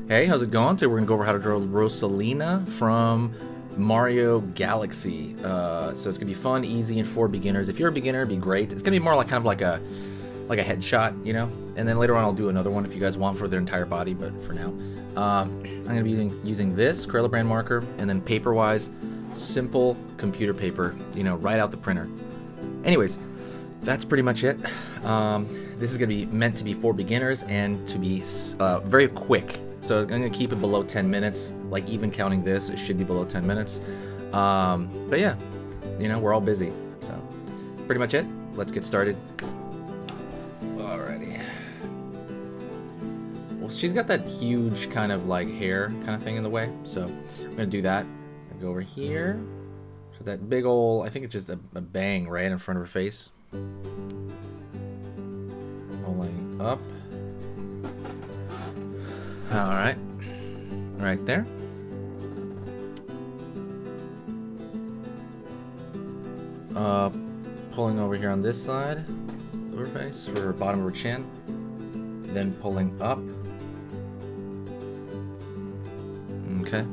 Hey, how's it going? Today we're gonna go over how to draw Rosalina from Mario Galaxy. So it's gonna be fun, easy, and for beginners. If you're a beginner, it'd be great. It's gonna be more like kind of like a headshot, you know. And then later on, I'll do another one if you guys want for their entire body. But for now, I'm gonna be using this Corella brand marker, and then paper-wise, simple computer paper, you know, right out the printer. Anyways, that's pretty much it. This is gonna be meant to be for beginners and to be very quick. So I'm going to keep it below 10 minutes. Like even counting this, it should be below 10 minutes. But yeah, you know, we're all busy. So pretty much it. Let's get started. Alrighty. Well, she's got that huge kind of like hair kind of thing in the way. So I'm going to do that. I'll go over here. So that big old, I think it's just a bang right in front of her face. Rolling up. Alright, right there. Pulling over here on this side of her face for her bottom of her chin. Then pulling up. Okay.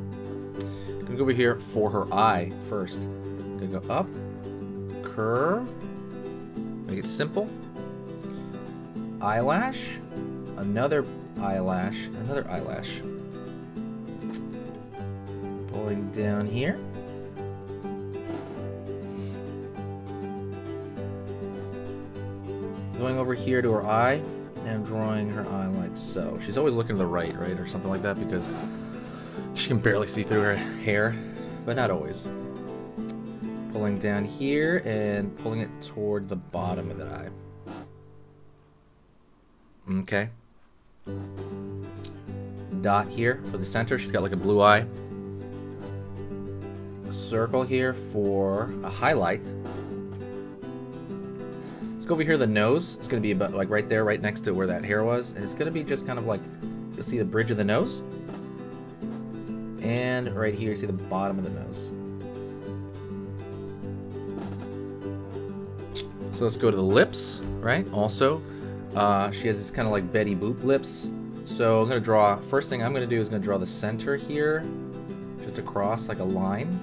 Gonna go over here for her eye first. Gonna go up, curve, make it simple. Eyelash, another eyelash, another eyelash. Pulling down here. Going over here to her eye and drawing her eye like so. She's always looking to the right, or something like that because she can barely see through her hair, but not always. Pulling down here and pulling it toward the bottom of that eye. Okay. Dot here for the center. She's got like a blue eye. A circle here for a highlight. Let's go over here to the nose. It's going to be about like right there, right next to where that hair was. And it's going to be just kind of like, you'll see the bridge of the nose. And right here, you see the bottom of the nose. So let's go to the lips, right? Also, she has this kind of like Betty Boop lips. So I'm going to draw, first thing I'm going to do is going to draw the center here, just across like a line.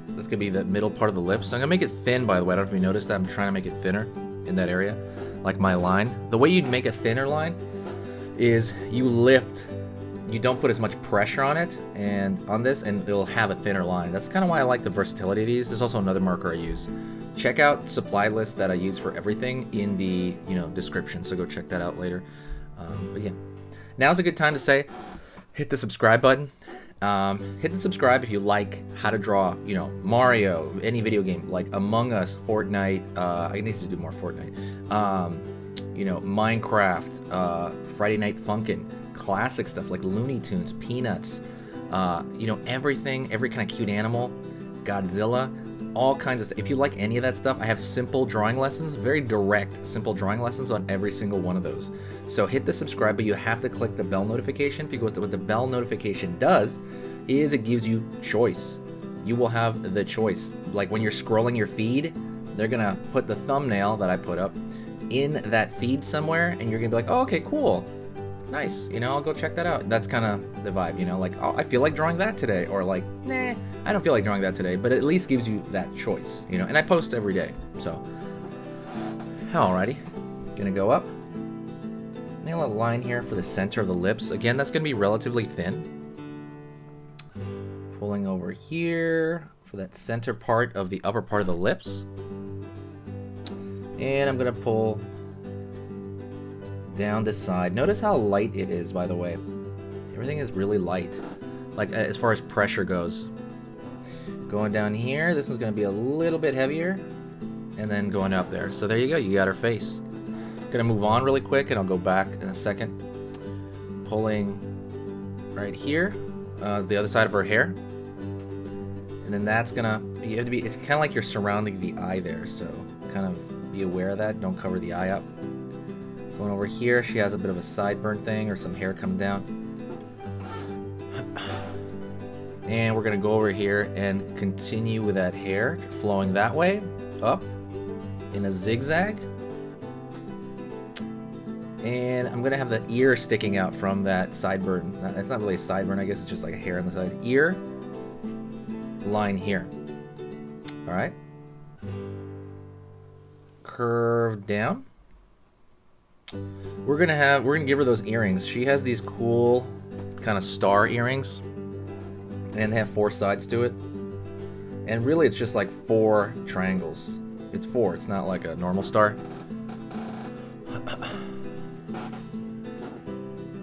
That's going to be the middle part of the lips. So I'm going to make it thin, by the way. I don't know if you noticed that. I'm trying to make it thinner in that area, like my line. The way you'd make a thinner line is you lift, you don't put as much pressure on it and on this, and it'll have a thinner line. That's kind of why I like the versatility of these. There's also another marker I use. Check out supply list that I use for everything in the description, so go check that out later. But yeah, now's a good time to say, hit the subscribe button. Hit the subscribe if you like how to draw, Mario, any video game, like Among Us, Fortnite. I need to do more Fortnite. Minecraft, Friday Night Funkin', classic stuff like Looney Tunes, Peanuts, everything, every kind of cute animal, Godzilla. All kinds of stuff. If you like any of that stuff, I have simple drawing lessons, very direct, simple drawing lessons on every single one of those. So hit the subscribe, but you have to click the bell notification, because what the bell notification does is it gives you choice. You will have the choice. Like when you're scrolling your feed, they're gonna put the thumbnail that I put up in that feed somewhere, and you're gonna be like, oh, okay, cool. Nice, I'll go check that out. That's kind of the vibe, like, oh, I feel like drawing that today, or like, nah, I don't feel like drawing that today, but it at least gives you that choice, and I post every day, so. Alrighty, gonna go up. Nail a line here for the center of the lips. Again, that's gonna be relatively thin. Pulling over here for that center part of the upper part of the lips. And I'm gonna pull down this side. Notice how light it is, by the way. Everything is really light, like as far as pressure goes. Going down here, this one's going to be a little bit heavier, and then going up there. So there you go, you got her face. Gonna move on really quick, and I'll go back in a second. Pulling right here, the other side of her hair, and then that's gonna, you have to be, it's kind of like you're surrounding the eye there, so kind of be aware of that. Don't cover the eye up. Going over here, she has a bit of a sideburn thing, or some hair coming down. And we're going to go over here and continue with that hair flowing that way, up, in a zigzag. And I'm gonna have the ear sticking out from that sideburn. It's not really a sideburn, I guess it's just like a hair on the side. Ear, line here. All right. Curve down. We're gonna give her those earrings. She has these cool kind of star earrings, and they have 4 sides to it. And really, it's just like 4 triangles. It's 4. It's not like a normal star.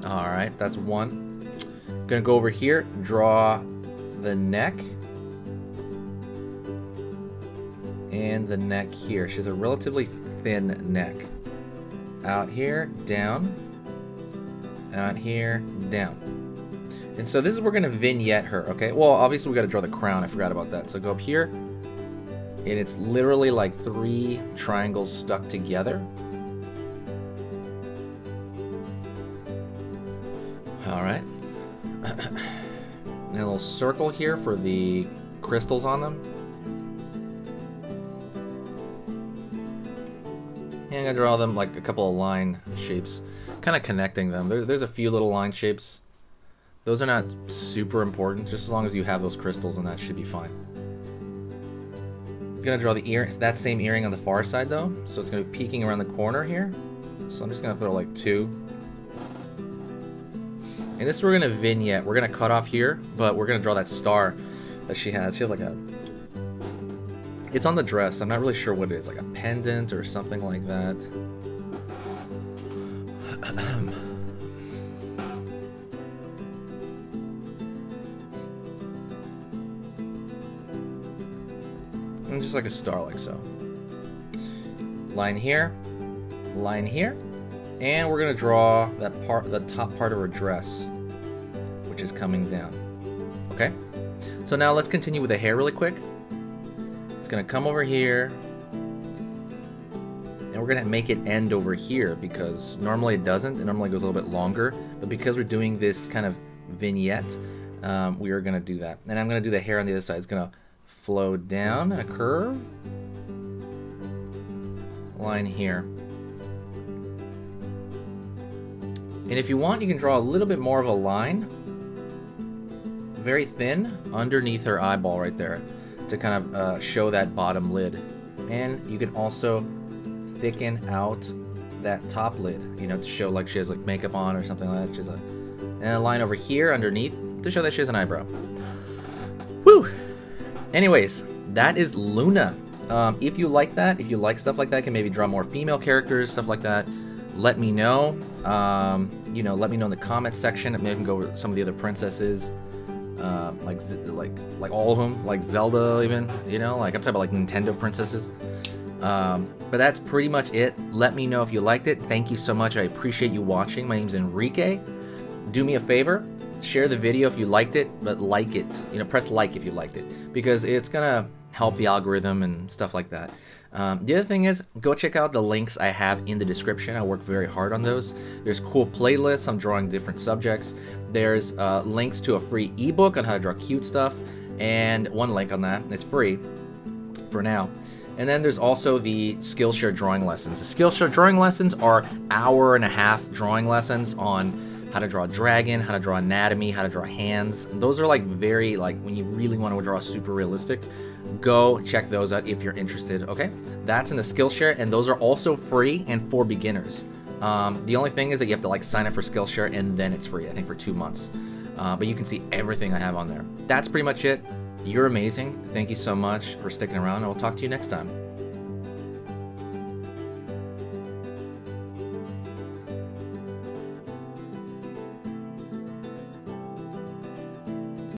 All right, that's 1. Gonna go over here, draw the neck, and the neck here. She has a relatively thin neck. Out here, down. Out here, down. And so this is where we're gonna vignette her, okay? Well, obviously we gotta draw the crown. I forgot about that. So go up here, and it's literally like 3 triangles stuck together. All right. And a little circle here for the crystals on them. And I'm gonna draw them like a couple of line shapes, kind of connecting them. There's a few little line shapes. Those are not super important, just as long as you have those crystals, and that should be fine. I'm gonna draw the ear, that same earring on the far side though, so it's gonna be peeking around the corner here. So I'm just gonna throw like 2. And this we're gonna vignette. We're gonna cut off here, but we're gonna draw that star that she has. She has like a, it's on the dress. I'm not really sure what it is, like a pendant or something like that. And just like a star, like so. Line here, and we're gonna draw that part, the top part of her dress, which is coming down. Okay. So now let's continue with the hair really quick. It's gonna come over here, and we're gonna make it end over here because normally it doesn't. It normally goes a little bit longer, but because we're doing this kind of vignette, we are gonna do that. And I'm gonna do the hair on the other side. It's gonna flow down a curve, line here. And if you want, you can draw a little bit more of a line, very thin, underneath her eyeball right there, to kind of show that bottom lid. And you can also thicken out that top lid, you know, to show like she has like makeup on or something like that. She's and a line over here underneath to show that she has an eyebrow. Woo! Anyways, that is Luna. If you like that, if you like stuff like that, can maybe draw more female characters, stuff like that, let me know. You know, let me know in the comments section. Maybe I can go over some of the other princesses, like all of them, like Zelda even. You know, like I'm talking about like Nintendo princesses. But that's pretty much it. Let me know if you liked it. Thank you so much. I appreciate you watching. My name's Enrique. Do me a favor, share the video if you liked it, but like it. You know, press like if you liked it, because it's gonna help the algorithm and stuff like that. The other thing is, go check out the links I have in the description. I work very hard on those. There's cool playlists. I'm drawing different subjects. There's links to a free ebook on how to draw cute stuff, and one link on that. It's free for now. And then there's also the Skillshare drawing lessons. The Skillshare drawing lessons are 1.5-hour drawing lessons on how to draw a dragon, how to draw anatomy, how to draw hands. And those are like very, like when you really want to draw super realistic, go check those out if you're interested. Okay, that's in the Skillshare, and those are also free and for beginners. The only thing is that you have to like sign up for Skillshare, and then it's free, I think for 2 months. But you can see everything I have on there. That's pretty much it. You're amazing. Thank you so much for sticking around, and we'll talk to you next time.